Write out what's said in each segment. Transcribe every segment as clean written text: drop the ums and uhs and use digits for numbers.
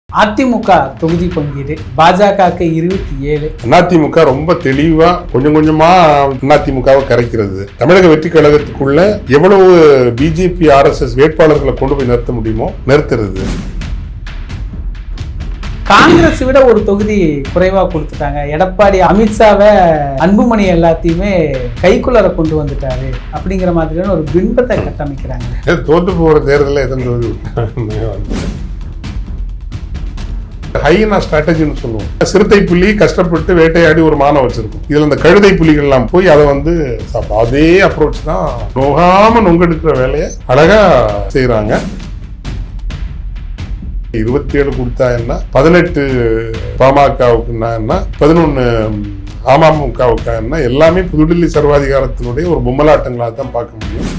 அதிமுக தொகுதி பங்கீடு பாஜகவுக்கு 27. அதிமுக ரொம்ப தெளிவா கொஞ்சம் கொஞ்சமா அதிமுகவை கரைக்கிறது. தமிழக வெற்றி கழகத்துக்குள்ள எவ்வளவு பிஜேபி RSS வேட்பாளர்களை கொண்டு போய் நிறுத்த முடியுமோ நிறுத்துறது. காங்கிரஸ் விட ஒரு தொகுதி குறைவா கொடுத்துட்டாங்க. எடப்பாடி அமித்ஷாவை அன்புமணி எல்லாத்தையுமே கைக்குள்ளர கொண்டு வந்துட்டாரு அப்படிங்கிற மாதிரியான ஒரு பின்பத்தை கட்டமைக்கிறாங்க. தோத்து போற தேர்தலில் எதுவும் ஹைனா ஸ்ட்ராட்டஜின்னு சொல்லுவோம். சிறுத்தை புலி கஷ்டப்பட்டு வேட்டையாடி ஒரு மானம் வச்சிருக்கும். இதுல இந்த கழுதை புலிகள் எல்லாம் போய் அதை வந்து அதே அப்ரோச் தான் நோகாம நொங்கெடுக்கிற வேலையை அழகா செய்யறாங்க. 27 கொடுத்தா என்ன, 18 பாமகவுக்குன்னா என்ன, 11 அமமுகவுக்கா என்ன, எல்லாமே புதுடில்லி சர்வாதிகாரத்தினுடைய ஒரு பொம்மலாட்டங்களாக தான் பார்க்க முடியும்.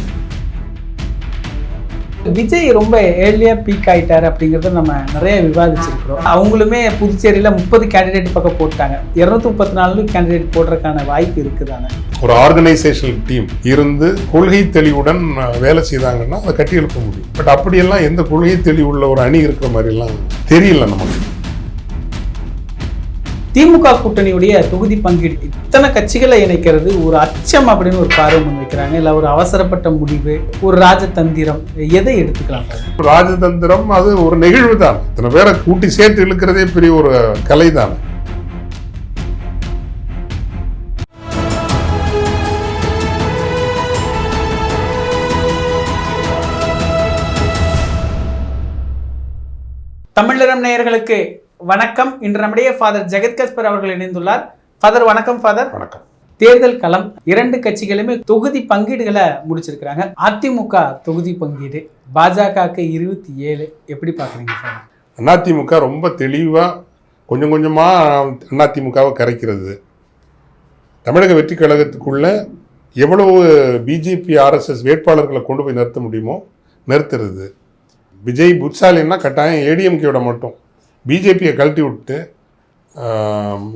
விஜய் ரொம்ப ஏர்லியா பீக் ஆயிட்டாரு அப்படிங்கறத நம்ம நிறைய விவாதிச்சிருக்கிறோம். அவங்களுமே புதுச்சேரியில 30 கேண்டிடேட் பக்கம் போட்டாங்க. 234 கேண்டிடேட் போடுறதுக்கான வாய்ப்பு இருக்குதானே. ஒரு ஆர்கனைசேஷனல் டீம் இருந்து கொள்கை தெளிவுடன் வேலை செய்தாங்கன்னா அதை கட்டி எழுப்ப முடியும். பட் அப்படியெல்லாம் எந்த கொள்கை தெளிவுள்ள ஒரு அணி இருக்கிற மாதிரி எல்லாம் தெரியல நமக்கு. திமுக கூட்டணியுடைய தொகுதி பங்கீடு இத்தனை கட்சிகளை இணைக்கிறது ஒரு அச்சம் அப்படின்னு ஒரு பார்வை முன்வைக்கிறாங்க. இல்ல ஒரு அவசரப்பட்ட முடிவு, ஒரு ராஜதந்திரம், எதை எடுத்துக்கலாம்? ராஜதந்திரம் அது ஒரு நெகிழ்வு தான். இத்தனை பேரை கூட்டி சேர்த்து இழுக்கிறதே பெரிய ஒரு கலை தான். தமிழரம் நேயர்களுக்கு வணக்கம். இன்று நம்முடைய ஃபாதர் ஜெகத் கஸ்பர் அவர்கள் இணைந்துள்ளார். ஃபாதர் வணக்கம். ஃபாதர் வணக்கம். தேர்தல் களம் 2 கட்சிகளுமே தொகுதி பங்கீடுகளை முடிச்சிருக்கிறாங்க. அதிமுக தொகுதி பங்கீடு பாஜகவுக்கு 27. எப்படி பாக்குறீங்க சார்? அதிமுக ரொம்ப தெளிவா கொஞ்சம் கொஞ்சமா அதிமுகவை கரைக்கிறது. தமிழக வெற்றி கழகத்துக்குள்ள எவ்வளவு பிஜேபி RSS வேட்பாளர்களை கொண்டு போய் நிறுத்த முடியுமோ நிறுத்துறது. விஜய் புட்சாலின்னா கட்டாயம் ஏடிஎம்கேயோட மட்டும் பிஜேபியை கழட்டி விட்டு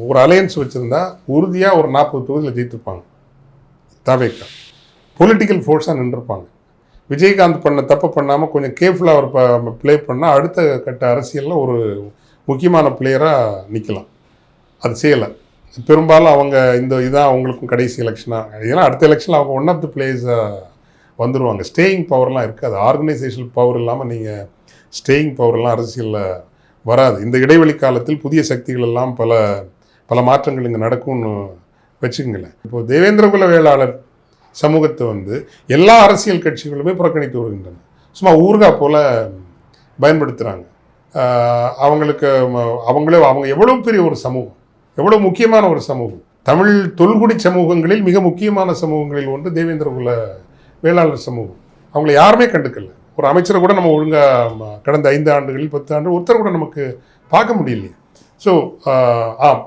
ஒரு அலையன்ஸ் வச்சுருந்தா உறுதியாக ஒரு 40 தொகுதியில் ஜெயித்திருப்பாங்க. தவேக்கா பொலிட்டிக்கல் ஃபோர்ஸாக நின்றுருப்பாங்க. விஜயகாந்த் பண்ண தப்பு பண்ணாமல் கொஞ்சம் கேர்ஃபுல்லாக அவர் ப்ளே பண்ணால் அடுத்த கட்ட அரசியலில் ஒரு முக்கியமான பிளேயராக நிற்கலாம். அது செய்யலை. பெரும்பாலும் அவங்க இதான் அவங்களுக்கும் கடைசி எலெக்ஷனாக, ஏன்னா அடுத்த எலெக்ஷனில் அவங்க ஒன் ஆஃப் த பிளேயர்ஸாக வந்துடுவாங்க. ஸ்டேயிங் பவர்லாம் இருக்காது. ஆர்கனைசேஷனல் பவர் இல்லாமல் நீங்கள் ஸ்டேயிங் பவர்லாம் அரசியலில் வராது. இந்த இடைவெளி காலத்தில் புதிய சக்திகள் எல்லாம் பல மாற்றங்கள் இங்கே நடக்கும்னு வச்சுக்கங்களேன். இப்போது தேவேந்திரகுல வேளாளர் சமூகத்தை வந்து எல்லா அரசியல் கட்சிகளுமே புறக்கணித்து வருகின்றன. சும்மா ஊர்கா போல் பயன்படுத்துகிறாங்க. அவங்க எவ்வளோ பெரிய ஒரு சமூகம், எவ்வளோ முக்கியமான ஒரு சமூகம். தமிழ் தொல்குடி சமூகங்களில் மிக முக்கியமான சமூகங்களில் ஒன்று தேவேந்திரகுல வேளாளர் சமூகம். அவங்கள யாருமே கண்டுக்கல. ஒரு அமைச்சரை கூட நம்ம ஒழுங்காக கடந்த 5 ஆண்டுகளில் 10 ஆண்டு ஒருத்தர் கூட நமக்கு பார்க்க முடியலையே. ஸோ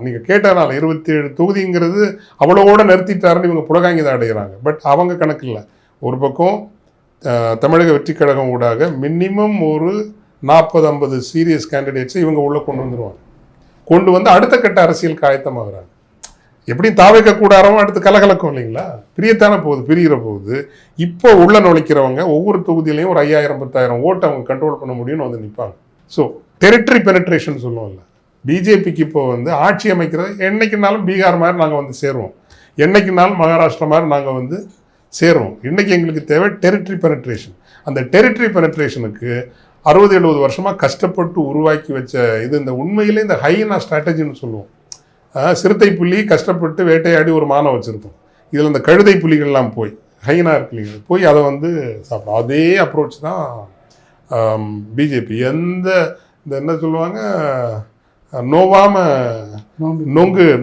நீங்கள் கேட்டனால 27 தொகுதிங்கிறது அவ்வளோட நிறுத்திட்டாருன்னு இவங்க புலகாங்கிதான் அடைகிறாங்க. பட் அவங்க கணக்கு இல்லை. ஒரு பக்கம் தமிழக வெற்றி கழகம் ஊடாக மினிமம் ஒரு 40-50 சீரியஸ் கேண்டிடேட்ஸை இவங்க உள்ளே கொண்டு வந்துடுவாங்க. கொண்டு வந்து அடுத்த கட்ட அரசியல் ஆயத்தமாகறாங்க. எப்படியும் தாவைக்க கூடாரவும் அடுத்து கலகலக்கும் இல்லைங்களா? பிரியத்தானே போகுது, பிரிகிற போகுது. இப்போ உள்ள நுழைக்கிறவங்க ஒவ்வொரு தொகுதியிலையும் ஒரு 5000-10,000 ஓட்டை அவங்க கண்ட்ரோல் பண்ண முடியும்னு வந்து நிற்பாங்க. ஸோ டெரிட்டரி பெனட்ரேஷன் சொல்லுவோம்ல, பிஜேபிக்கு இப்போ வந்து ஆட்சி அமைக்கிறது என்னைக்குனாலும் பீகார் மாதிரி நாங்கள் வந்து சேருவோம், என்னைக்குனாலும் மகாராஷ்டிரா மாதிரி நாங்கள் வந்து சேருவோம். இன்றைக்கி எங்களுக்கு தேவை டெரிட்டரி பெனட்ரேஷன். அந்த டெரிட்டரி பெனட்ரேஷனுக்கு 60-70 வருஷமாக கஷ்டப்பட்டு உருவாக்கி வச்ச இது இந்த உண்மையிலே இந்த ஹைனா ஸ்ட்ராட்டஜின்னு சொல்லுவோம். சிறுத்தை புலி கஷ்டப்பட்டு வேட்டையாடி ஒரு மானம் வச்சுருக்கோம். இதில் இந்த கழுதை புலிகள்லாம் போய் ஹைனா இருக்கு போய் அதை வந்து சாப்பிடும். அதே அப்ரோச் தான் பிஜேபி. இந்த என்ன சொல்லுவாங்க,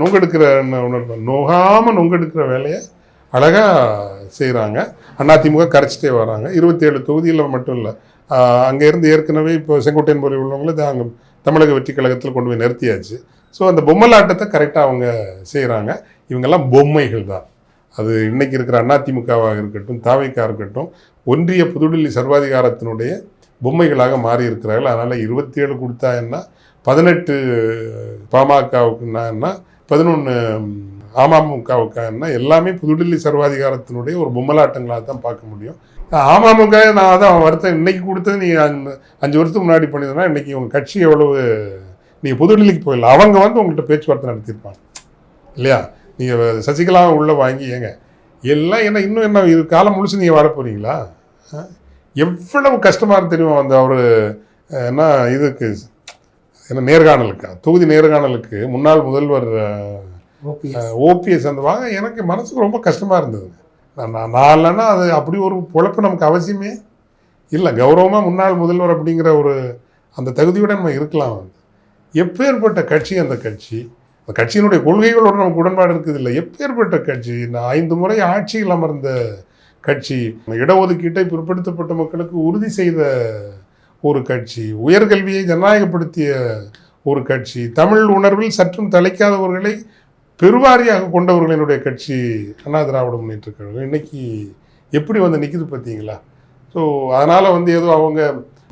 நொங்கெடுக்கிற உணர்வு, நோகாமல் நொங்கெடுக்கிற வேலையை அழகாக செய்கிறாங்க. அதிமுக கரைச்சிட்டே வராங்க. 27 தொகுதியில் மட்டும் இல்லை, அங்கேருந்து ஏற்கனவே இப்போ செங்கோட்டையன் போல உள்ளவங்கள அங்கே தமிழக வெற்றி கழகத்தில் கொண்டு போய் நிறுத்தியாச்சு. ஸோ அந்த பொம்மலாட்டத்தை கரெக்டாக அவங்க செய்கிறாங்க. இவங்கெல்லாம் பொம்மைகள் தான். அது இன்றைக்கி இருக்கிற அதிமுகவாக இருக்கட்டும், தாவைக்கா இருக்கட்டும், ஒன்றிய புதுடில்லி சர்வாதிகாரத்தினுடைய பொம்மைகளாக மாறி இருக்கிறார்கள். அதனால் 27 கொடுத்தா என்ன, 18 பாமகவுக்குன்னா என்ன, 11 அமமுகவுக்கா என்ன, எல்லாமே புதுடில்லி சர்வாதிகாரத்தினுடைய ஒரு பொம்மலாட்டங்களாக தான் பார்க்க முடியும். அமமுக நான் அதான் வருத்தம் இன்னைக்கு கொடுத்தது நீ 5 வருஷத்துக்கு முன்னாடி பண்ணியிருந்தா இன்னைக்கு உங்கள் கட்சி எவ்வளவு நீங்கள் புதுடெல்லிக்கு போயிடலாம். அவங்க வந்து உங்கள்கிட்ட பேச்சுவார்த்தை நடத்தியிருப்பாங்க இல்லையா? நீங்கள் சசிகலாவை உள்ளே வாங்கி ஏங்க எல்லாம் என்ன இன்னும் என்ன இது காலம் முழுசு நீங்கள் வாழ போகிறீங்களா? எவ்வளவு கஷ்டமாக தெரியுமா வந்து அவர் என்ன இதுக்கு என்ன நேர்காணலுக்கு தொகுதி நேர்காணலுக்கு முன்னாள் முதல்வர் ஓபிஎஸ் அந்த வாங்க எனக்கு மனசுக்கு ரொம்ப கஷ்டமாக இருந்தது. நான் இல்லைன்னா அது அப்படி ஒரு பொழப்பு நமக்கு அவசியமே இல்லை. கௌரவமாக முன்னாள் முதல்வர் அப்படிங்கிற ஒரு அந்த தகுதியோடு நம்ம இருக்கலாம். வந்து எப்பேற்பட்ட கட்சி அந்த கட்சி, அந்த கட்சியினுடைய கொள்கைகளோடு நமக்கு உடன்பாடு இருக்குது இல்லை. எப்பேற்பட்ட கட்சி, நான் 5 முறை ஆட்சியில் அமர்ந்த கட்சி, இடஒதுக்கீட்டை பிற்படுத்தப்பட்ட மக்களுக்கு உறுதி செய்த ஒரு கட்சி, உயர்கல்வியை ஜனநாயகப்படுத்திய ஒரு கட்சி, தமிழ் உணர்வில் சற்றும் தலைக்காதவர்களை பெருவாரியாக கொண்டவர்களினுடைய கட்சி அண்ணா திராவிட முன்னேற்ற கழகம் இன்னைக்கு எப்படி வந்து நிற்குது பார்த்தீங்களா? ஸோ அதனால் வந்து ஏதோ அவங்க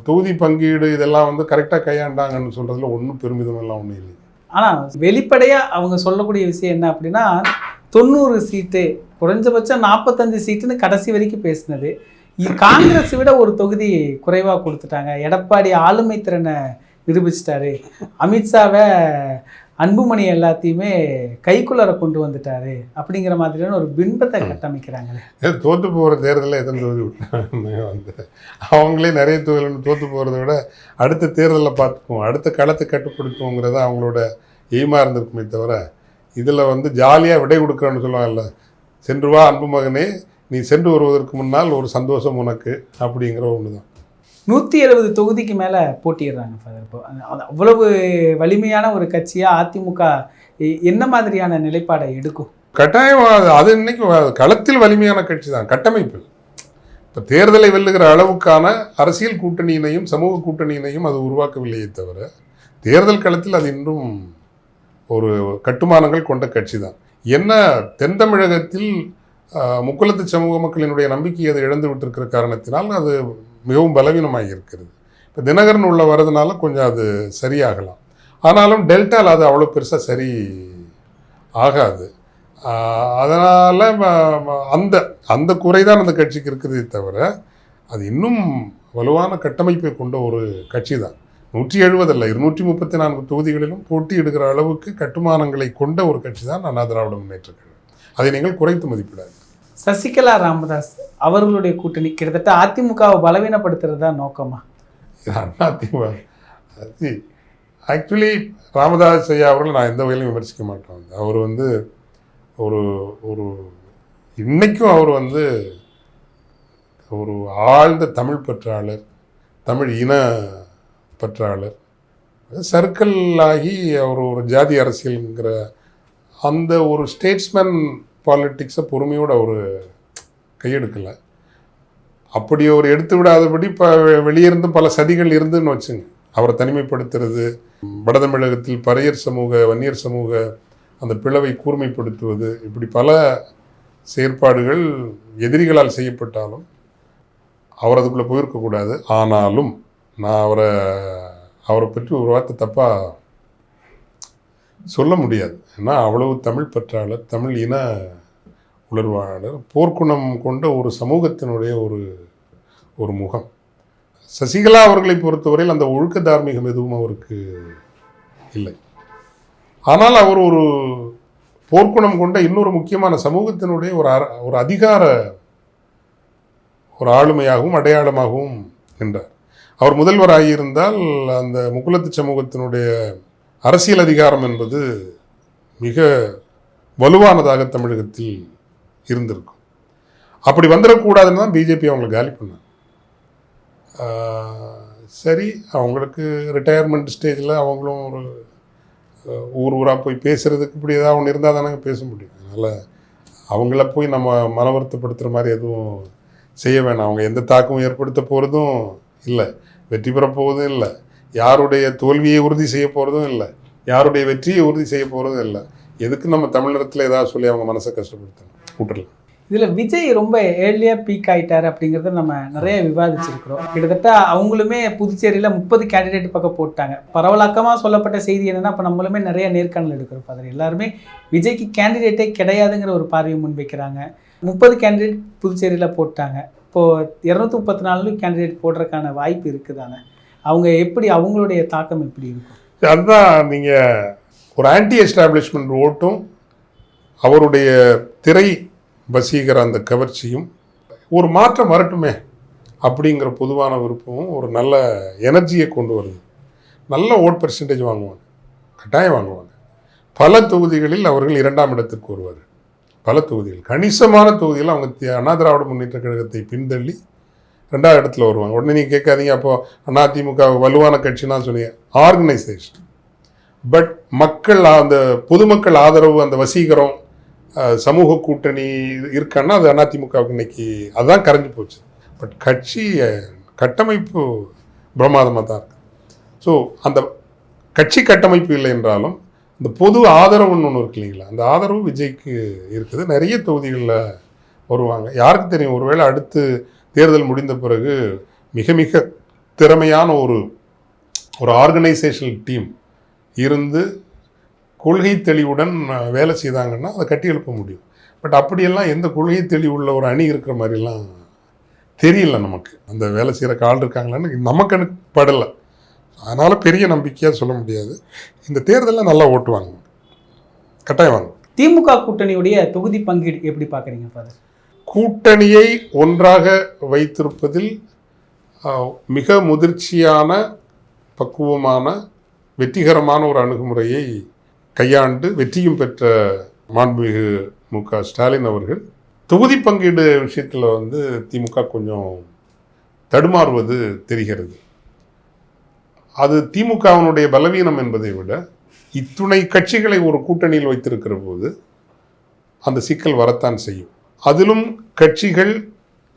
தொகுதி பங்கீடு இதெல்லாம் வந்து கரெக்டாக கையாண்டாங்கன்னு சொல்கிறதுல ஒன்றும் பெருமிதமெல்லாம் ஒன்றும் இல்லை. ஆனால் வெளிப்படையாக அவங்க சொல்லக்கூடிய விஷயம் என்ன அப்படின்னா 90 சீட்டு குறைஞ்சபட்சம் 45 சீட்டுன்னு கடைசி வரைக்கும் பேசினது. காங்கிரஸ் விட ஒரு தொகுதி குறைவாக கொடுத்துட்டாங்க. எடப்பாடி ஆளுமை திறனை நிரூபிச்சிட்டாரு. அமித்ஷாவை அன்புமணி எல்லாத்தையுமே கைக்குள்ளர கொண்டு வந்துட்டாரு அப்படிங்கிற மாதிரியான ஒரு பின்பத்தை கட்டமைக்கிறாங்களே. தோற்று போகிற தேர்தலில் எத்தனை தொகுதி விட்டாங்க வந்து அவங்களே நிறைய தொகுதிகள் தோற்று போகிறத விட அடுத்த தேர்தலில் பார்த்துக்குவோம், அடுத்த களத்தை கட்டுப்படுத்துவோங்கிறத அவங்களோட எய்மாக இருந்திருக்குமே தவிர இதில் வந்து ஜாலியாக விடை கொடுக்குறோன்னு சொல்லுவாங்கல்ல, சென்று வா அன்பு மகனே நீ சென்று வருவதற்கு முன்னால் ஒரு சந்தோஷம் உனக்கு அப்படிங்கிற ஒன்று தான். 170 தொகுதிக்கு மேலே போட்டிடுறாங்க ஃபாதர். இப்போ அவ்வளவு வலிமையான ஒரு கட்சியாக அதிமுக என்ன மாதிரியான நிலைப்பாடை எடுக்கும்? கட்டாயம் அது இன்னைக்கு களத்தில் வலிமையான கட்சி தான். கட்டமைப்பு இப்போ தேர்தலை வெல்லுகிற அளவுக்கான அரசியல் கூட்டணியினையும் சமூக கூட்டணியினையும் அது உருவாக்கவில்லையே தவிர தேர்தல் களத்தில் அது இன்னும் ஒரு கட்டுமானங்கள் கொண்ட கட்சி தான். என்ன தென் தமிழகத்தில் முக்குலத்து சமூக மக்களினுடைய நம்பிக்கை அதை இழந்து விட்டிருக்கிற காரணத்தினால் அது மிகவும் பலவீனமாக இருக்கிறது. இப்போ தினகரன் உள்ள வர்றதுனால கொஞ்சம் அது சரியாகலாம். ஆனாலும் டெல்டாவில் அது அவ்வளோ பெருசாக சரி ஆகாது. அதனால் அந்த அந்த குறைதான் அந்த கட்சிக்கு இருக்குதே தவிர அது இன்னும் வலுவான கட்டமைப்பை கொண்ட ஒரு கட்சி தான். 170 அல்ல 234 தொகுதிகளிலும் போட்டியிடுகிற அளவுக்கு கட்டுமானங்களை கொண்ட ஒரு கட்சி தான் அண்ணா திராவிட முன்னேற்ற கழகம். அதை நீங்கள் குறைத்து மதிப்பிடாது. சசிகலா ராமதாஸ் அவர்களுடைய கூட்டணி கிட்டத்தட்ட அதிமுகவை பலவீனப்படுத்துறது தான் நோக்கமா? அதிமுக ஆக்சுவலி ராமதாஸ் ஐயா அவர்கள் நான் எந்த வகையிலும் விமர்சிக்க மாட்டேன். அவர் வந்து ஒரு ஒரு இன்னைக்கும் அவர் வந்து ஒரு ஆழ்ந்த தமிழ் பற்றாளர், தமிழ் இன பற்றாளர். சர்க்கிள் ஆகி அவர் ஒரு ஜாதி அரசியலுங்கிற அந்த ஒரு ஸ்டேட்ஸ்மேன் பாலிட்டிக்ஸை பொறுமையோடு அவர் கையெடுக்கலை. அப்படி அவர் எடுத்து விடாதபடி இப்போ வெளியிருந்து பல சதிகள் இருந்துன்னு வச்சுங்க. அவரை தனிமைப்படுத்துறது, வட தமிழகத்தில் பறையர் சமூக வன்னியர் சமூக அந்த பிளவை கூர்மைப்படுத்துவது, இப்படி பல செயற்பாடுகள் எதிரிகளால் செய்யப்பட்டாலும் அவர் அதுக்குள்ளே போயிருக்கக்கூடாது. ஆனாலும் நான் அவரை பற்றி ஒரு வார்த்தை தப்பாக சொல்ல முடியாது. ஏன்னா அவ்வளவு தமிழ் பற்றாளர், தமிழ் இன உணர்வாளர், போர்க்குணம் கொண்ட ஒரு சமூகத்தினுடைய ஒரு முகம். சசிகலா அவர்களை பொறுத்தவரையில் அந்த ஒழுக்க தார்மீகம் எதுவும் அவருக்கு இல்லை. ஆனால் அவர் ஒரு போர்க்குணம் கொண்ட இன்னொரு முக்கியமான சமூகத்தினுடைய ஒரு அதிகார ஒரு ஆளுமையாகவும் அடையாளமாகவும் நின்றார். அவர் முதல்வராகியிருந்தால் அந்த முக்குலத்து சமூகத்தினுடைய அரசியல் அதிகாரம் என்பது மிக வலுவானதாக தமிழகத்தில் இருந்திருக்கும். அப்படி வந்துடக்கூடாதுன்னு தான் பிஜேபி அவங்களை காலி பண்ணாங்க. சரி, அவங்களுக்கு ரிட்டையர்மெண்ட் ஸ்டேஜில் அவங்களும் ஒரு ஊராக போய் பேசுகிறதுக்கு இப்படி ஏதாவது ஒன்று இருந்தால் தானே பேச முடியும். அதனால் அவங்கள போய் நம்ம மனவருத்தப்படுத்துகிற மாதிரி எதுவும் செய்ய வேணாம். அவங்க எந்த தாக்கமும் ஏற்படுத்த போகிறதும் இல்லை, வெற்றி பெற போவதும் இல்லை, யாருடைய தோல்வியை உறுதி செய்ய போகிறதும் இல்லை, யாருடைய வெற்றியை உறுதி செய்ய போகிறதும் இல்லை. எதுக்கு நம்ம தமிழகத்தில் ஏதாவது சொல்லி அவங்க மனசை கஷ்டப்படுத்தணும், விட்டுடலாம். இதில் விஜய் ரொம்ப ஏர்லியாக பீக் ஆகிட்டார் அப்படிங்கிறத நம்ம நிறைய விவாதிச்சிருக்கிறோம். கிட்டத்தட்ட அவங்களுமே புதுச்சேரியில் 30 கேண்டிடேட் பக்கம் போட்டாங்க. பரவலாக்கமாக சொல்லப்பட்ட செய்தி என்னென்னா, இப்போ நம்மளுமே நிறைய நேர்காணல் எடுக்கிறோம். அதில் எல்லாருமே விஜய்க்கு கேண்டிடேட்டே கிடையாதுங்கிற ஒரு பார்வையை முன்வைக்கிறாங்க. 30 கேண்டிடேட் புதுச்சேரியில் போட்டாங்க. இப்போது 234 கேண்டிடேட் போடுறதுக்கான வாய்ப்பு இருக்குதானே? அவங்க எப்படி, அவங்களுடைய தாக்கம் எப்படி இருக்கும்? அதுதான் நீங்கள் ஒரு ஆன்டி எஸ்டாப்ளிஷ்மெண்ட் ஓட்டும் அவருடைய திரை வசீகர அந்த கவர்ச்சியும் ஒரு மாற்றம் வரட்டுமே அப்படிங்கிற பொதுவான விருப்பமும் ஒரு நல்ல எனர்ஜியை கொண்டு வருது. நல்ல ஓட் பெர்சன்டேஜ் வாங்குவாங்க, கட்டாயம் வாங்குவாங்க. பல தொகுதிகளில் அவர்கள் 2ஆம் இடத்திற்கு வருவார்கள். பல தொகுதிகள், கணிசமான தொகுதிகள் அவங்க அண்ணா திராவிட முன்னேற்ற கழகத்தை பின்தள்ளி 2ஆவது இடத்துல வருவாங்க. உடனே நீங்கள் கேட்காதீங்க அப்போது அதிமுக வலுவான கட்சினா சொன்னீங்க. ஆர்கனைசேஷன், பட் மக்கள், அந்த பொதுமக்கள் ஆதரவு, அந்த வசீகரம், சமூக கூட்டணி இருக்கான்னா அது அதிமுகவுக்கு இன்னைக்கு அதுதான் கரைஞ்சு போச்சு. பட் கட்சி கட்டமைப்பு பிரமாதமாக தான் இருக்குது. ஸோ அந்த கட்சி கட்டமைப்பு இல்லை என்றாலும் இந்த பொது ஆதரவுன்னு ஒன்று இருக்கு இல்லைங்களா, அந்த ஆதரவு விஜய்க்கு இருக்குது. நிறைய தொகுதிகளில் வருவாங்க. யாருக்கு தெரியும், ஒருவேளை அடுத்து தேர்தல் முடிந்த பிறகு மிக மிக திறமையான ஒரு ஆர்கனைசேஷனல் டீம் இருந்து கொள்கை தெளிவுடன் வேலை செய்தாங்கன்னா அதை கட்டி எழுப்ப முடியும். பட் அப்படியெல்லாம் எந்த கொள்கை தெளிவுள்ள ஒரு அணி இருக்கிற மாதிரிலாம் தெரியல நமக்கு. அந்த வேலை செய்கிற ஆள் இருக்காங்களான்னு நமக்கு எனக்கு படலை. அதனால் பெரிய நம்பிக்கையாக சொல்ல முடியாது. இந்த தேர்தலில் நல்லா ஓட்டுவாங்க, கட்டாயம் வாங்க. திமுக கூட்டணியுடைய தொகுதி பங்கீடு எப்படி பார்க்குறீங்க ஃபாதர்? கூட்டணியை ஒன்றாக வைத்திருப்பதில் மிக முதிர்ச்சியான, பக்குவமான, வெற்றிகரமான ஒரு அணுகுமுறையை கையாண்டு வெற்றியும் பெற்ற மாண்புமிகு மு.க. ஸ்டாலின் அவர்கள் தொகுதி பங்கீடு விஷயத்தில் திமுக கொஞ்சம் தடுமாறுவது தெரிகிறது. அது திமுகவினுடைய பலவீனம் என்பதை விட இத்துணை கட்சிகளை ஒரு கூட்டணியில் வைத்திருக்கிற போது அந்த சிக்கல் வரத்தான் செய்யும். அதிலும் கட்சிகள்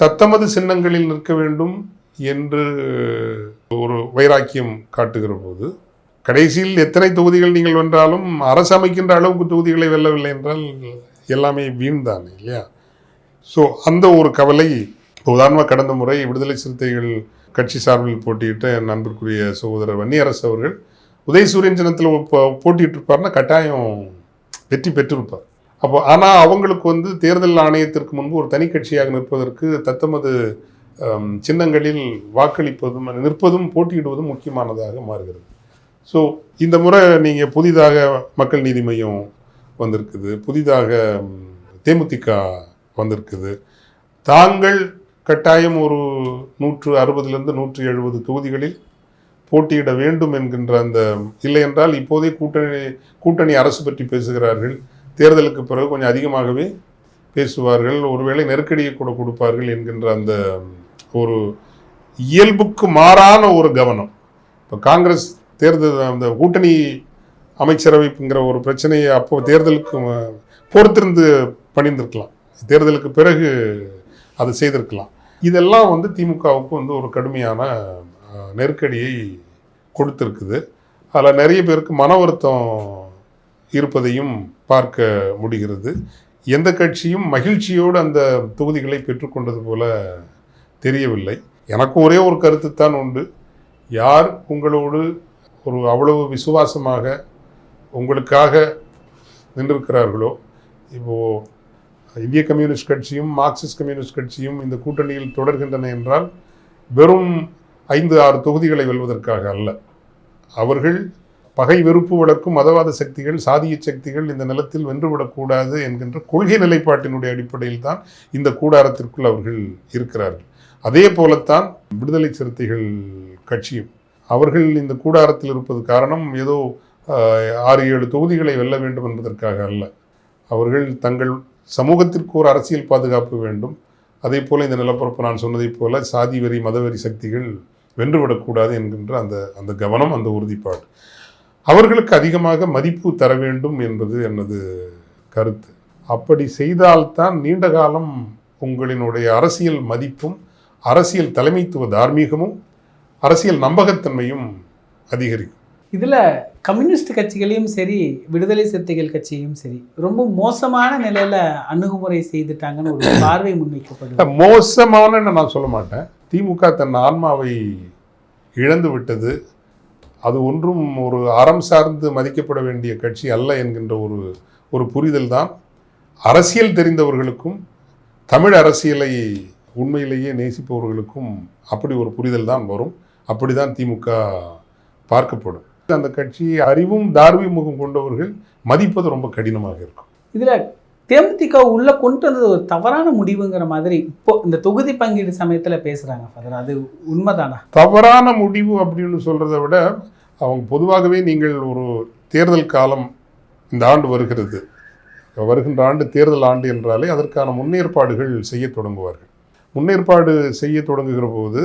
தத்தமது சின்னங்களில் நிற்க வேண்டும் என்று ஒரு வைராக்கியம் காட்டுகிற போது கடைசியில் எத்தனை தொகுதிகள் நீங்கள் வென்றாலும் அரசு அமைக்கின்ற அளவுக்கு தொகுதிகளை வெல்லவில்லை என்றால் எல்லாமே வீண்தானே இல்லையா? ஸோ அந்த ஒரு கவலை. உதாரணமாக கடந்த முறை விடுதலை சிறுத்தைகள் கட்சி சார்பில் போட்டியிட்ட என் நண்பருக்குரிய சகோதரர் வன்னியரசு அவர்கள் உதயசூரியன் சின்னத்தில் போட்டிட்டு இருப்பார்னா கட்டாயம் வெற்றி பெற்றிருப்பார். அப்போ ஆனால் அவங்களுக்கு தேர்தல் ஆணையத்திற்கு முன்பு ஒரு தனி கட்சியாக நிற்பதற்கு தத்தமது சின்னங்களில் வாக்களிப்பதும் நிற்பதும் போட்டியிடுவதும் முக்கியமானதாக மாறுகிறது. ஸோ இந்த முறை நீங்கள் புதிதாக மக்கள் நீதி மையம் வந்திருக்குது, புதிதாக தேமுதிக வந்திருக்குது. தாங்கள் கட்டாயம் ஒரு 160 170 தொகுதிகளில் போட்டியிட வேண்டும் என்கின்ற அந்த, இல்லை என்றால் இப்போதே கூட்டணி அரசு பற்றி பேசுகிறார்கள், தேர்தலுக்கு பிறகு கொஞ்சம் அதிகமாகவே பேசுவார்கள், ஒருவேளை நெருக்கடியை கூட கொடுப்பார்கள் என்கின்ற அந்த ஒரு இயல்புக்கு மாறான ஒரு கவனம். இப்போ காங்கிரஸ் தேர்தல் அந்த கூட்டணி அமைச்சரவைங்கிற ஒரு பிரச்சனையை அப்போ தேர்தலுக்கு பொறுத்திருந்து பண்ணியிருந்திருக்கலாம், தேர்தலுக்கு பிறகு அதை செய்திருக்கலாம். இதெல்லாம் திமுகவுக்கு ஒரு கடுமையான நெருக்கடியை கொடுத்துருக்குது. அதில் நிறைய பேருக்கு மன வருத்தம் இருப்பதையும் பார்க்க முடிகிறது. எந்த கட்சியும் மகிழ்ச்சியோடு அந்த தொகுதிகளை பெற்றுக்கொண்டது போல தெரியவில்லை. எனக்கு ஒரே ஒரு கருத்து தான் உண்டு. யார் உங்களோடு ஒரு அவ்வளவு விசுவாசமாக உங்களுக்காக நின்றிருக்கிறார்களோ, இப்போது இந்திய கம்யூனிஸ்ட் கட்சியும் மார்க்சிஸ்ட் கம்யூனிஸ்ட் கட்சியும் இந்த கூட்டணியில் தொடர்கின்றன என்றால் வெறும் 5-6 தொகுதிகளை வெல்வதற்காக அல்ல. அவர்கள் பகை வெறுப்பு வளர்க்கும் மதவாத சக்திகள், சாதிய சக்திகள் இந்த நிலத்தில் வென்றுவிடக்கூடாது என்கின்ற கொள்கை நிலைப்பாட்டினுடைய அடிப்படையில் தான் இந்த கூடாரத்திற்குள் அவர்கள் இருக்கிறார்கள். அதே போலத்தான் விடுதலை சிறுத்தைகள் கட்சியும். அவர்கள் இந்த கூடாரத்தில் இருப்பது காரணம் ஏதோ 6-7 தொகுதிகளை வெல்ல வேண்டும் என்பதற்காக அல்ல. அவர்கள் தங்கள் சமூகத்திற்கு ஒரு அரசியல் பாதுகாப்பு வேண்டும். அதே போல் இந்த நிலப்பரப்பு நான் சொன்னதைப் போல சாதி வெறி மதவெறி சக்திகள் வென்றுவிடக்கூடாது என்கின்ற அந்த கவனம், அந்த உறுதிப்பாடு அவர்களுக்கு அதிகமாக மதிப்பு தர வேண்டும் என்பது எனது கருத்து. அப்படி செய்தால்தான் நீண்ட காலம் உங்களினுடைய அரசியல் மதிப்பும் அரசியல் தலைமைத்துவ தார்மீகமும் அரசியல் நம்பகத்தன்மையும் அதிகரிக்கும். இதில் கம்யூனிஸ்ட் கட்சிகளையும் சரி விடுதலை சிறுத்தைகள் கட்சியும் சரி ரொம்ப மோசமான நிலையில் அணுகுமுறை செய்துட்டாங்கன்னு ஒரு பார்வை முன்வைக்கப்படுது. மோசமான நான் சொல்ல மாட்டேன். திமுக தன் ஆன்மாவை இழந்து விட்டது. அது ஒன்றும் ஒரு அறம் சார்ந்து மதிக்கப்பட வேண்டிய கட்சி அல்ல என்கின்ற ஒரு புரிதல் தான் அரசியல் தெரிந்தவர்களுக்கும் தமிழ் அரசியலை உண்மையிலேயே நேசிப்பவர்களுக்கும் அப்படி ஒரு புரிதல் தான் வரும். அப்படிதான் திமுக பார்க்கப்படும். அந்த கட்சியை அறிவும் தார்மீகமும் கொண்டவர்கள் மதிப்பது ரொம்ப கடினமாக இருக்கும். இதுல தேமுதிக உள்ள கொண்டு வந்தது ஒரு தவறான முடிவுங்கிற மாதிரி இப்போ இந்த தொகுதி பங்கீடு சமயத்துல பேசுறாங்க ஃபாதர். அது உண்மைதானா? தவறான முடிவு அப்படின்னு சொல்றதை விட அவங்க பொதுவாகவே நீங்கள் ஒரு தேர்தல் காலம் இந்த ஆண்டு வருகிறது, வருகின்ற ஆண்டு தேர்தல் ஆண்டு என்றாலே அதற்கான முன்னேற்பாடுகள் செய்ய தொடங்குவார்கள். முன்னேற்பாடு செய்ய தொடங்குகிற போது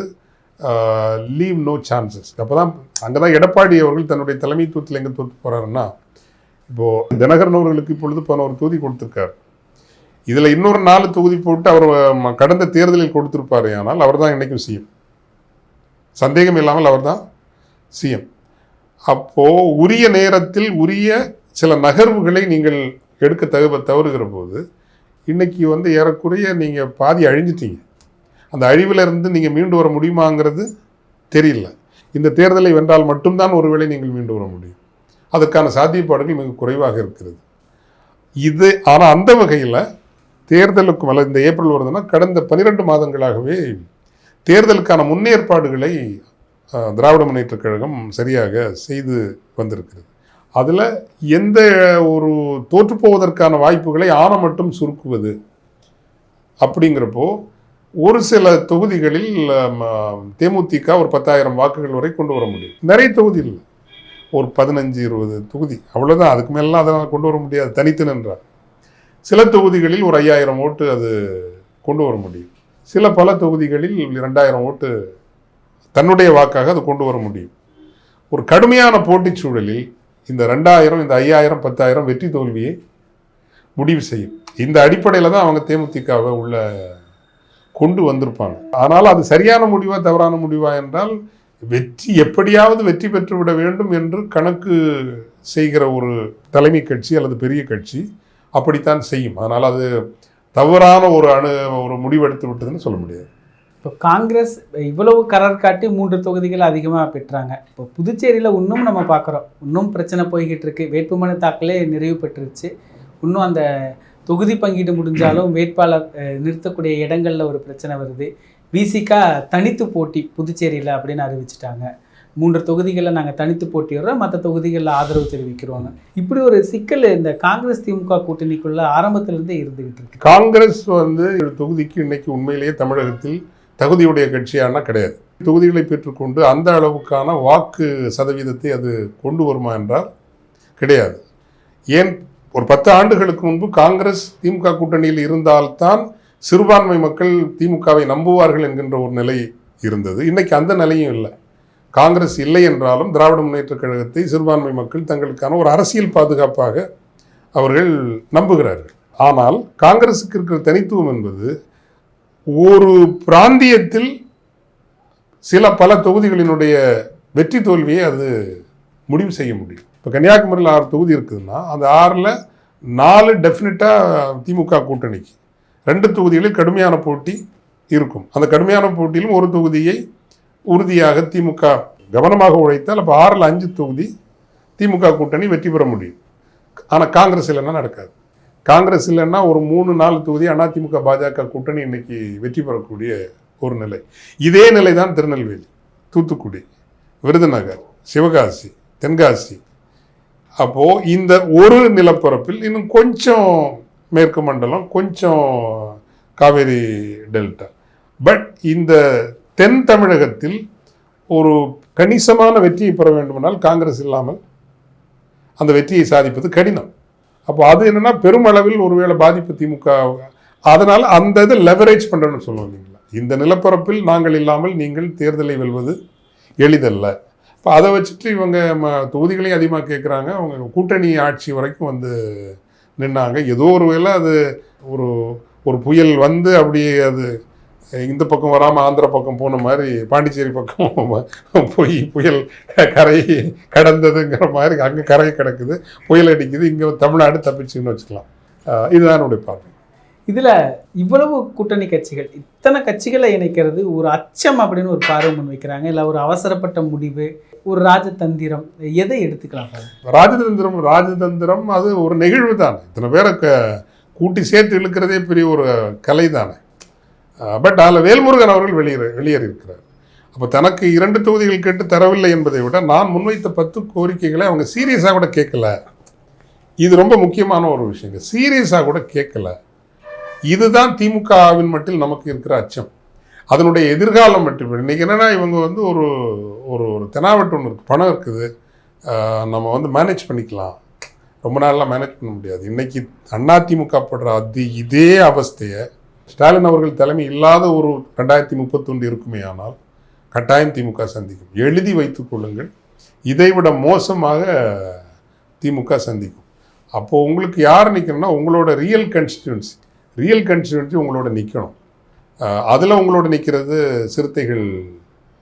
லீவ் நோ சான்சஸ். அப்போ தான் அங்கே தான் எடப்பாடி அவர்கள் தன்னுடைய தலைமைத்துவத்தில் எங்கே தோற்று போகிறாருன்னா, இப்போது தினகரன் அவர்களுக்கு இப்பொழுது 11 தொகுதி கொடுத்துருக்கார். இதில் இன்னொரு 4 தொகுதி போட்டு அவர் கடந்த தேர்தலில் கொடுத்துருப்பார். ஆனால் அவர் தான் இன்றைக்கும் சிஎம், சந்தேகம் இல்லாமல் அவர் தான் சிஎம். அப்போது உரிய நேரத்தில் உரிய சில நகர்வுகளை நீங்கள் எடுக்க தவறுகிற போது இன்றைக்கி ஏறக்குறைய நீங்கள் பாதி அழிஞ்சிட்டீங்க. அந்த அழிவிலிருந்து நீங்கள் மீண்டு வர முடியுமாங்கிறது தெரியல. இந்த தேர்தலை வென்றால் மட்டும்தான் ஒருவேளை நீங்கள் மீண்டு வர முடியும். அதற்கான சாத்தியப்பாடுகள் மிக குறைவாக இருக்கிறது. ஆனால் அந்த வகையில் தேர்தலுக்கு இந்த ஏப்ரல் வருதுன்னா கடந்த 12 மாதங்களாகவே தேர்தலுக்கான முன்னேற்பாடுகளை திராவிட முன்னேற்றக் கழகம் சரியாக செய்து வந்திருக்கிறது. அதில் எந்த ஒரு தோற்றுப்போவதற்கான வாய்ப்புகளை மட்டும் சுருக்குவது அப்படிங்கிறப்போ ஒரு சில தொகுதிகளில் தேமுதிக ஒரு 10,000 வாக்குகள் வரை கொண்டு வர முடியும். நிறைய தொகுதி இல்லை, ஒரு 15-20 தொகுதி அவ்வளோதான். அதுக்கு மேலாம் அதனால் கொண்டு வர முடியாது தனித்து நின்றார். சில தொகுதிகளில் ஒரு 5,000 ஓட்டு அது கொண்டு வர முடியும். பல தொகுதிகளில் 2,000 ஓட்டு தன்னுடைய வாக்காக அது கொண்டு வர முடியும். ஒரு கடுமையான போட்டிச் சூழலில் இந்த 2,000 இந்த 5,000 10,000 வெற்றி தோல்வியை முடிவு செய்யும். இந்த அடிப்படையில் தான் அவங்க தேமுதிகவை உள்ள கொண்டு வந்திருப்பாங்க. ஆனால் அது சரியான முடிவா தவறான முடிவா என்றால் எப்படியாவது வெற்றி பெற்று விட வேண்டும் என்று கணக்கு செய்கிற ஒரு தலைமை கட்சி அல்லது பெரிய கட்சி அப்படித்தான் செய்யும். அதனால் அது தவறான ஒரு முடிவெடுத்து விட்டதுன்னு சொல்ல முடியாது. இப்போ காங்கிரஸ் இவ்வளவு கரர் காட்டி 3 தொகுதிகள் அதிகமாக பெற்றாங்க. இப்போ புதுச்சேரியில் இன்னும் நம்ம பார்க்குறோம், இன்னும் பிரச்சனை போய்கிட்டு இருக்கு. வேட்புமனு தாக்கலே நிறைவு பெற்றுருச்சு. இன்னும் அந்த தொகுதி பங்கீடு முடிஞ்சாலும் வேட்பாளர் நிறுத்தக்கூடிய இடங்களில் ஒரு பிரச்சனை வருது. விசிகா தனித்து போட்டி புதுச்சேரியில் அப்படின்னு அறிவிச்சிட்டாங்க. 3 தொகுதிகளில் நாங்கள் தனித்து போட்டிடுறோம், மற்ற தொகுதிகளில் ஆதரவு தெரிவிக்கிறோம். இப்படி ஒரு சிக்கல் இந்த காங்கிரஸ் திமுக கூட்டணிக்குள்ள ஆரம்பத்திலிருந்தே இருந்துகிட்டு இருக்கு. காங்கிரஸ் தொகுதிக்கு இன்னைக்கு உண்மையிலேயே தமிழகத்தில் தகுதியுடைய கட்சியானா கிடையாது. தொகுதிகளை பெற்றுக்கொண்டு அந்த அளவுக்கான வாக்கு சதவீதத்தை அது கொண்டு வருமா என்றால் கிடையாது. ஏன் ஒரு 10 ஆண்டுகளுக்கு முன்பு காங்கிரஸ் திமுக கூட்டணியில் இருந்தால்தான் சிறுபான்மை மக்கள் திமுகவை நம்புவார்கள் என்கின்ற ஒரு நிலை இருந்தது. இன்னைக்கு அந்த நிலையும் இல்லை. காங்கிரஸ் இல்லை என்றாலும் திராவிட முன்னேற்றக் கழகத்தை சிறுபான்மை மக்கள் தங்களுக்கான ஒரு அரசியல் பாதுகாப்பாக அவர்கள் நம்புகிறார்கள். ஆனால் காங்கிரஸுக்கு இருக்கிற தனித்துவம் என்பது ஒரு பிராந்தியத்தில் பல தொகுதிகளினுடைய வெற்றி தோல்வியை அது முடிவு செய்ய முடியும். இப்போ கன்னியாகுமரியில் 6 தொகுதி இருக்குதுன்னா அந்த 6ல் 4 டெஃபினட்டாக திமுக கூட்டணிக்கு, 2 தொகுதிகளில் கடுமையான போட்டி இருக்கும். அந்த கடுமையான போட்டியிலும் ஒரு தொகுதியை உறுதியாக திமுக கவனமாக உழைத்தால் அப்போ 6ல் 5 தொகுதி திமுக கூட்டணி வெற்றி பெற முடியும். ஆனால் காங்கிரஸ் இல்லைன்னா நடக்காது. காங்கிரஸ் இல்லைன்னா ஒரு 3-4 தொகுதி அதிமுக பாஜக கூட்டணி இன்னைக்கு வெற்றி பெறக்கூடிய ஒரு நிலை. இதே நிலை தான் திருநெல்வேலி, தூத்துக்குடி, விருதுநகர், சிவகாசி, தென்காசி. அப்போது இந்த ஒரு நிலப்பரப்பில் இன்னும் கொஞ்சம் மேற்கு மண்டலம், கொஞ்சம் காவேரி டெல்டா. பட் இந்த தென் தமிழகத்தில் ஒரு கணிசமான வெற்றியை பெற வேண்டுமென்றால் காங்கிரஸ் இல்லாமல் அந்த வெற்றியை சாதிப்பது கடினம். அப்போ அது என்னென்னா பெருமளவில் ஒருவேளை பாதிப்பு திமுக. அதனால் அந்த இதை லெவரேஜ் பண்ணுறேன்னு சொல்லுவோம் இல்லைங்களா. இந்த நிலப்பரப்பில் நாங்கள் இல்லாமல் நீங்கள் தேர்தலை வெல்வது எளிதல்ல. இப்போ அதை வச்சுட்டு இவங்க தொகுதிகளையும் அதிகமாக கேட்குறாங்க. அவங்க கூட்டணி ஆட்சி வரைக்கும் நின்னாங்க. ஏதோ ஒரு வேளை அது ஒரு புயல் அப்படியே அது இந்த பக்கம் வராமல் ஆந்திர பக்கம் போன மாதிரி பாண்டிச்சேரி பக்கம் போய் புயல் கரையை கடந்ததுங்கிற மாதிரி அங்கே கரையை கிடக்குது, புயல் அடிக்குது, இங்கே தமிழ்நாடு தப்பிச்சுன்னு வச்சுக்கலாம். இதுதான் என்னுடைய பார்வை. இதில் இவ்வளவு கூட்டணி கட்சிகள், இத்தனை கட்சிகளை இணைக்கிறது ஒரு அச்சம் அப்படின்னு ஒரு பார்வை முன் வைக்கிறாங்க. இல்லை ஒரு அவசரப்பட்ட முடிவு, ஒரு ராஜதந்திரம், எதை எடுத்துக்கலாம்? ராஜதந்திரம் அது ஒரு நெகிழ்வு தானே. இத்தனை பேரை கூட்டி சேர்த்து இழுக்கிறதே பெரிய ஒரு கலை தானே. பட் அதில் வேல்முருகன் அவர்கள் வெளியேறியிருக்கிறார். அப்போ தனக்கு 2 தொகுதிகள் கேட்டு தரவில்லை என்பதை விட நான் முன்வைத்த 10 கோரிக்கைகளை அவங்க சீரியஸாக கூட கேட்கல. இது ரொம்ப முக்கியமான ஒரு விஷயங்க. சீரியஸாக கூட கேட்கல. இதுதான் திமுகவின் மட்டில் நமக்கு இருக்கிற அச்சம். அதனுடைய எதிர்காலம் மட்டும் இன்றைக்கி என்னென்னா இவங்க வந்து ஒரு ஒரு தெனாவட்டு ஒன்று இருக்குது, பணம் இருக்குது, நம்ம வந்து மேனேஜ் பண்ணிக்கலாம், ரொம்ப நாள்லாம் மேனேஜ் பண்ண முடியாது. இன்றைக்கி அதிமுக படுற இதே அவஸ்தையை ஸ்டாலின் அவர்கள் தலைமை இல்லாத ஒரு 2031 இருக்குமே ஆனால் கட்டாயம் திமுக சந்திக்கும். எழுதி வைத்துக் கொள்ளுங்கள், இதைவிட மோசமாக திமுக சந்திக்கும். அப்போது உங்களுக்கு யார் நிற்கணும்னா உங்களோட ரியல் கன்ஸ்டிட்யூன்சி உங்களோட நிற்கணும். அதில் உங்களோட நிற்கிறது சிறுத்தைகள்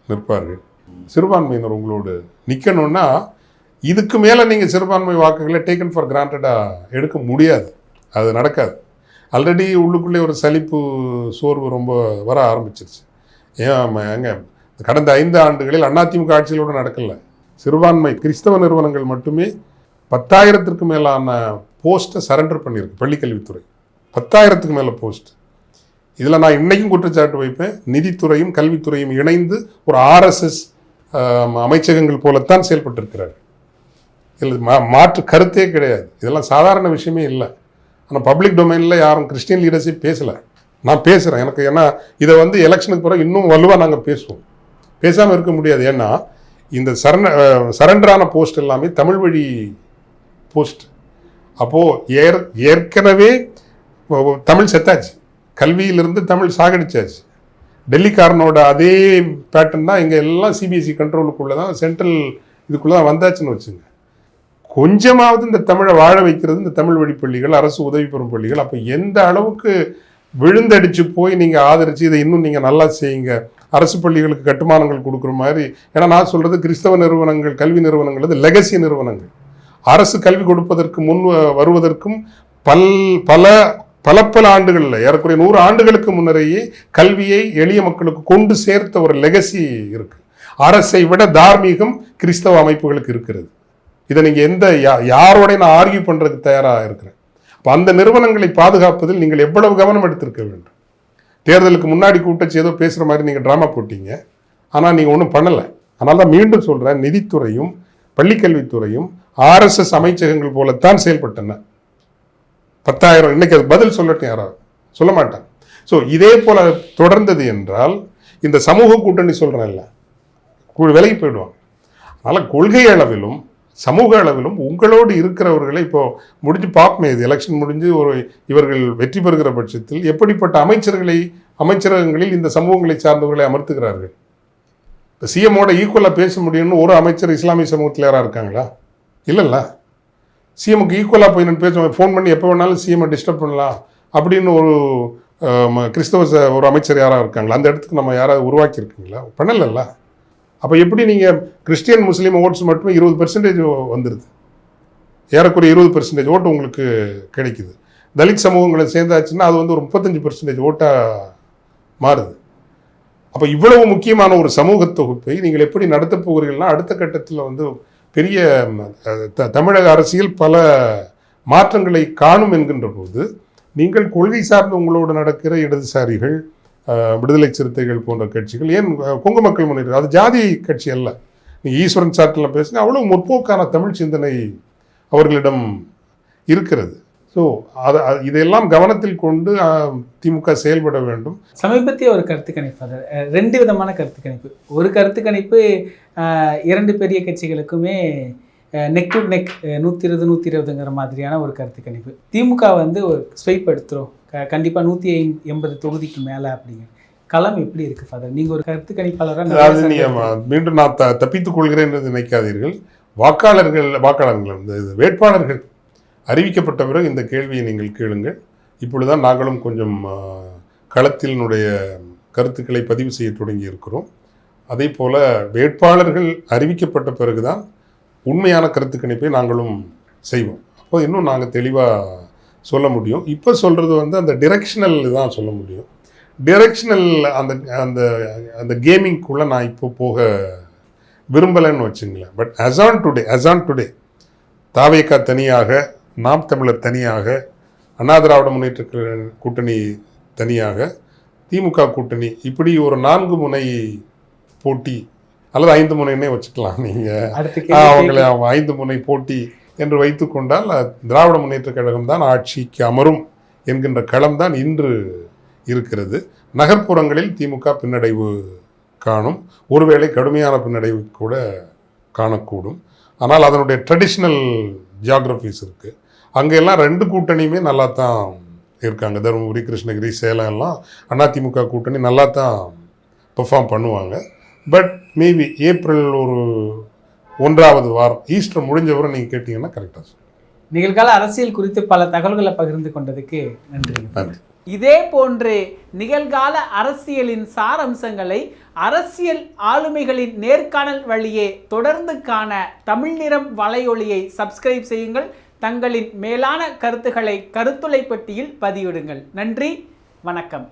நிற்பார்கள். சிறுபான்மையினர் உங்களோடு நிற்கணும்னா இதுக்கு மேலே நீங்கள் சிறுபான்மை வாக்குகளை டேக்கன் ஃபார் கிராண்டடாக எடுக்க முடியாது, அது நடக்காது. ஆல்ரெடி உள்ளுக்குள்ளே ஒரு சலிப்பு சோர்வு ரொம்ப வர ஆரம்பிச்சிருச்சு. ஏங்க கடந்த 5 ஆண்டுகளில் அதிமுக ஆட்சிகளோடு நடக்கல. சிறுபான்மை கிறிஸ்தவ நிறுவனங்கள் மட்டுமே 10,000க்கு மேலான போஸ்ட்டை சரண்டர் பண்ணியிருக்கு பள்ளிக்கல்வித்துறை. 10,000க்கு மேலே போஸ்ட். இதில் நான் இன்றைக்கும் குற்றச்சாட்டு வைப்பேன், நிதித்துறையும் கல்வித்துறையும் இணைந்து ஒரு RSS அமைச்சகங்கள் போலத்தான் செயல்பட்டிருக்கிறார். இதில் மாற்று கருத்தே கிடையாது. இதெல்லாம் சாதாரண விஷயமே இல்லை. ஆனால் பப்ளிக் டொமைனில் யாரும் கிறிஸ்டியன் லீடர்ஷிப் பேசலை. நான் பேசுகிறேன். எனக்கு ஏன்னா இதை வந்து எலெக்ஷனுக்கு பிறகு இன்னும் வலுவாக நாங்கள் பேசுவோம். பேசாமல் இருக்க முடியாது. ஏன்னா இந்த சரண்டரான போஸ்ட் எல்லாமே தமிழ் வழி போஸ்ட். அப்போது ஏற்கனவே தமிழ் செத்தாச்சு, கல்வியிலிருந்து தமிழ் சாகடிச்சாச்சு. டெல்லிக்காரனோட அதே பேட்டர்ன் தான் இங்கே எல்லாம் CBSE கண்ட்ரோலுக்குள்ளே தான், சென்ட்ரல் இதுக்குள்ளே தான் வந்தாச்சுன்னு வச்சுங்க. கொஞ்சமாவது இந்த தமிழை வாழ வைக்கிறது இந்த தமிழ் வழி பள்ளிகள், அரசு உதவி பெறும் பள்ளிகள். அப்போ எந்த அளவுக்கு விழுந்தடிச்சு போய் நீங்கள் ஆதரித்து இதை இன்னும் நீங்கள் நல்லா செய்யுங்க, அரசு பள்ளிகளுக்கு கட்டுமானங்கள் கொடுக்குற மாதிரி. ஏன்னா நான் சொல்கிறது கிறிஸ்தவ நிறுவனங்கள், கல்வி நிறுவனங்கள் அது லெகசி நிறுவனங்கள். அரசு கல்வி கொடுப்பதற்கு முன் வருவதற்கும் பல ஆண்டுகளில் ஏறக்குறைய 100 ஆண்டுகளுக்கு முன்னரேயே கல்வியை எளிய மக்களுக்கு கொண்டு சேர்த்த ஒரு லெகசி இருக்குது. அரசை விட தார்மீகம் கிறிஸ்தவ அமைப்புகளுக்கு இருக்கிறது. இதை நீங்கள் யாரோட நான் ஆர்கியூ பண்ணுறதுக்கு தயாராக இருக்கிறேன். அப்போ அந்த நிறுவனங்களை பாதுகாப்பதில் நீங்கள் எவ்வளவு கவனம் எடுத்திருக்க வேண்டும். தேர்தலுக்கு முன்னாடி கூட்டச்சு ஏதோ பேசுகிற மாதிரி நீங்கள் ட்ராமா போட்டீங்க, ஆனால் நீங்கள் ஒன்றும் பண்ணலை. அதனால தான் மீண்டும் சொல்கிறேன், நிதித்துறையும் பள்ளிக்கல்வித்துறையும் RSS அமைச்சகங்கள் போலத்தான் செயல்பட்டன. 10,000 இன்னைக்கு அது பதில் சொல்லட்டும், யாராவது சொல்ல மாட்டாங்க. ஸோ இதே போல் தொடர்ந்தது என்றால் இந்த சமூக கூட்டணி சொல்கிறேன்ல விலகி போயிடுவாங்க. அதனால் கொள்கை அளவிலும் சமூக அளவிலும் உங்களோடு இருக்கிறவர்களை இப்போ முடிஞ்சு பார்ப்போமே, இது எலெக்ஷன் முடிஞ்சு இவர்கள் வெற்றி பெறுகிற பட்சத்தில் எப்படிப்பட்ட அமைச்சரகங்களில் இந்த சமூகங்களை சார்ந்தவர்களை அமர்த்துகிறார்கள். இப்போ CMோட ஈக்குவலாக பேச முடியும்னு ஒரு அமைச்சர் இஸ்லாமிய சமூகத்தில் யாராக இருக்காங்களா? இல்லைல்ல. CMக்கு ஈக்குவலாக போய் நான் பேசுவேன், ஃபோன் பண்ணி எப்போ வேணாலும் CMை டிஸ்டர்ப் பண்ணலாம் அப்படின்னு ஒரு கிறிஸ்தவ ஒரு அமைச்சர் யாராக இருக்காங்களா? அந்த இடத்துக்கு நம்ம யாராவது உருவாக்கியிருக்கீங்களா? பண்ணலைல்ல. அப்போ எப்படி நீங்கள் கிறிஸ்டியன் முஸ்லீம் ஓட்ஸ் மட்டுமே 20% வந்துடுது, ஏறக்குறைய 20% ஓட்டு உங்களுக்கு கிடைக்குது. தலித் சமூகங்களை சேர்ந்தாச்சுன்னா அது வந்து ஒரு 35% ஓட்டாக மாறுது. அப்போ இவ்வளவு முக்கியமான ஒரு சமூக தொகுப்பை நீங்கள் எப்படி நடத்தப் போகிறீர்கள்னா அடுத்த கட்டத்தில் வந்து பெரிய தமிழக அரசியல் பல மாற்றங்களை காணும் என்கின்ற போது நீங்கள் கொள்கை சார்ந்து உங்களோடு நடக்கிற இடதுசாரிகள், விடுதலை சிறுத்தைகள் போன்ற கட்சிகள், ஏன் கொங்கு மக்கள் முன்னேற்றம், அது ஜாதி கட்சி அல்ல. நீங்கள் ஈஸ்வரன் சாட்டில் பேசுங்க, அவ்வளோ முற்போக்கான தமிழ் சிந்தனை அவர்களிடம் இருக்கிறது. ஸோ இதையெல்லாம் கவனத்தில் கொண்டு திமுக செயல்பட வேண்டும். சமீபத்திய ஒரு கருத்து கணிப்பு, அது 2 விதமான கருத்து கணிப்பு. ஒரு கருத்து கணிப்பு 2 பெரிய கட்சிகளுக்குமே நெக் டு நெக் 120-120ங்கிற மாதிரியான ஒரு கருத்து கணிப்பு. திமுக வந்து ஒரு ஸ்வைப் எடுத்துரும், கண்டிப்பாக 180 தொகுதிக்கு மேலே அப்படிங்க. களம் எப்படி இருக்குது ஃபாதர்? நீங்கள் ஒரு கருத்து கணிப்பாளராக. அதாவது நீங்கள் மீண்டும் நான் தப்பித்துக் கொள்கிறேன் என்று நினைக்காதீர்கள். வாக்காளர்கள் வேட்பாளர்கள் அறிவிக்கப்பட்ட பிறகு இந்த கேள்வியை நீங்கள் கேளுங்கள். இப்பொழுதுதான் நாங்களும் கொஞ்சம் களத்தினுடைய கருத்துக்களை பதிவு செய்ய தொடங்கி இருக்கிறோம். அதே போல் வேட்பாளர்கள் அறிவிக்கப்பட்ட பிறகுதான் உண்மையான கருத்து கணிப்பை நாங்களும் செய்வோம். அப்போ இன்னும் நாங்கள் தெளிவாக சொல்ல முடியும். இப்போ சொல்கிறது வந்து அந்த டிரெக்ஷனல் தான் சொல்ல முடியும். டிரெக்ஷனல் அந்த அந்த அந்த கேமிங்குள்ளே நான் இப்போ போக விரும்பலைன்னு வச்சுங்களேன். பட் as on today தாவேகா தனியாக, நாம் தமிழர் தனியாக, அண்ணா திராவிட முன்னேற்ற கூட்டணி தனியாக, திமுக கூட்டணி இப்படி ஒரு 4 முனை போட்டி அல்லது 5 முனைன்னே வச்சுக்கலாம் நீங்கள். அடுத்து அவங்களை 5 முனை போட்டி என்று வைத்துக்கொண்டால் திராவிட முன்னேற்ற கழகம் தான் ஆட்சிக்கு அமரும் என்கின்ற களம்தான் இன்று இருக்கிறது. நகர்ப்புறங்களில் திமுக பின்னடைவு காணும், ஒருவேளை கடுமையான பின்னடைவு கூட காணக்கூடும். ஆனால் அதனுடைய ட்ரெடிஷ்னல் ஜியாகிரபிஸ் இருக்குது. அங்கெல்லாம் 2 கூட்டணியுமே நல்லா தான் இருக்காங்க. தருமபுரி, கிருஷ்ணகிரி, சேலம் எல்லாம் அதிமுக கூட்டணி நல்லா தான் பெர்ஃபார்ம் பண்ணுவாங்க. பட் மேபி ஏப்ரல் ஒரு 1வது வாரம் ஈஸ்டர் முடிஞ்சவரை நீங்கள் கேட்டிங்கன்னா கரெக்டாக சொல்லுங்கள். நிகழ்கால அரசியல் குறித்து பல தகவல்களை பகிர்ந்து கொண்டதுக்கு நன்றி. நன்றி. இதே போன்று நிகழ்கால அரசியலின் சாரம்சங்களை அரசியல் ஆளுமைகளின் நேர்காணல் வழியே தொடர்ந்து காண தமிழ் நிறம் வலையொலியை சப்ஸ்கிரைப் செய்யுங்கள். தங்களின் மேலான கருத்துக்களை கருத்துளை பெட்டியில் பதிவிடுங்கள். நன்றி, வணக்கம்.